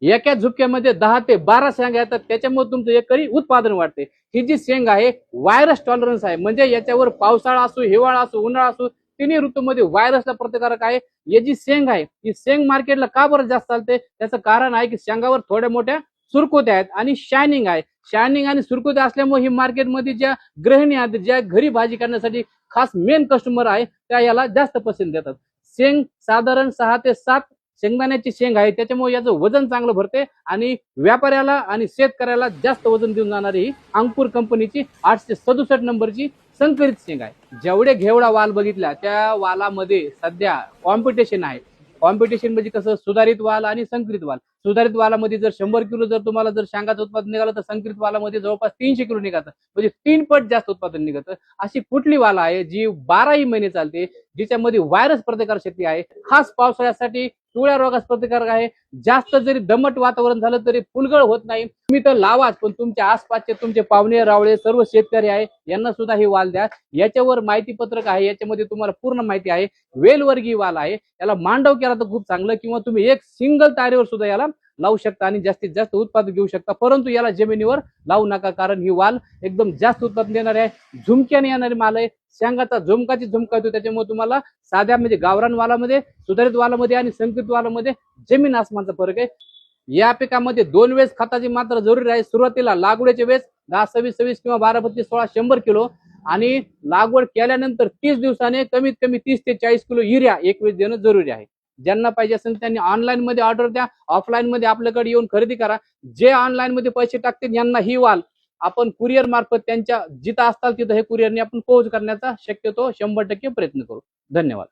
एका झुपक्यामध्ये 10 ते 12 शेंगा येतात, त्याच्यामुळे तुमचं एकरी उत्पादन वाढते। ही जी शेंग आहे व्हायरस टॉलरन्स आहे, म्हणजे याच्यावर पावसाळा असो, हिवाळा असो, उन्हाळा असो, तिन्ही ऋतूमध्ये व्हायरसला प्रतिकारक आहे। ही जी शेंग आहे ही शेंग मार्केटला का बरं जास्त चालते, त्याचं कारण आहे की शेंगावर थोड्या मोठ्या सुरकुत्या आहेत आणि शायनिंग आहे। शायनिंग आणि सुरकुत्या असल्यामुळे ही मार्केटमध्ये ज्या गृहिणी आहेत, ज्या घरी भाजी करण्यासाठी खास मेन कस्टमर आहे, त्या याला जास्त पसंत देतात। शेंग साधारण 6 ते 7 शेंगदाण्याची शेंग आहे, त्याच्यामुळे याचं वजन चांगलं भरते आणि व्यापाऱ्याला आणि शेतकऱ्याला जास्त वजन देऊन जाणारी ही अंकुर कंपनीची 867 नंबरची संकरित शेंग आहे। जेवढे घेवडा वाल बघितला त्या वालामध्ये सध्या कॉम्पिटिशन आहे। कॉम्पिटिशन म्हणजे कसं, सुधारित वाल आणि संकरित वाल। सुधारित वालामध्ये जर 100 किलो जर तुम्हाला जर शेंगाचं उत्पादन निघालं, तर संकरित वालामध्ये जवळपास 300 किलो निघतं, म्हणजे 3 पट जास्त उत्पादन निघतं। अशी कुठली वाल आहे जी 12ही महिने चालते, जिच्यामध्ये व्हायरस प्रतिकार शक्ती आहे, खास पावसाळ्यासाठी पिवळ्या रोगास प्रतिकारक आहे, जास्त जरी दमट वातावरण झालं तरी फुलगळ होत नाही। तुम्ही तर लावाच, पण तुमच्या आसपासचे तुमचे पाहुणे रावळे सर्व शेतकरी आहे यांना सुद्धा ही वाल द्या। याच्यावर माहिती पत्रक आहे, याच्यामध्ये तुम्हाला पूर्ण माहिती आहे। वेलवर्गीय वाल आहे, याला मांडव केला तर खूप चांगलं, किंवा तुम्ही एक सिंगल तारेवर सुद्धा याला लावू शकता आणि जास्तीत जास्त उत्पादन घेऊ शकता, परंतु याला जमिनीवर लावू नका, कारण ही वाल एकदम जास्त उत्पादन देणार आहे। झुमक्याने येणारी माल आहे, शेंगाचा झुमकाची झुमका येतो, त्याच्यामुळे तुम्हाला साध्या म्हणजे गावरान वालामध्ये, सुधारित वालामध्ये आणि संकरित वालामध्ये जमीन आसमानचा फरक आहे। या पिकामध्ये 2 वेळेस खताची मात्रा जरुरी आहे। सुरुवातीला लागवडीच्या वेळेस 10-26-26 किंवा 12-32-16 100 किलो, आणि लागवड केल्यानंतर 30 दिवसाने कमीत कमी 30 ते 40 किलो युरिया एक वेळेस देणं जरुरी आहे। ज्यांना पाहिजे असेल त्यांनी ऑनलाईन मध्ये ऑर्डर द्या, ऑफलाईन मध्ये आपल्याकडे येऊन खरेदी करा। जे ऑनलाईन मध्ये पैसे टाकतील यांना ही वाल आपण कुरिअर मार्फत त्यांच्या जिथं असतात तिथं हे कुरिअरने आपण पोहोच करण्याचा शक्यतो 100% प्रयत्न करू। धन्यवाद।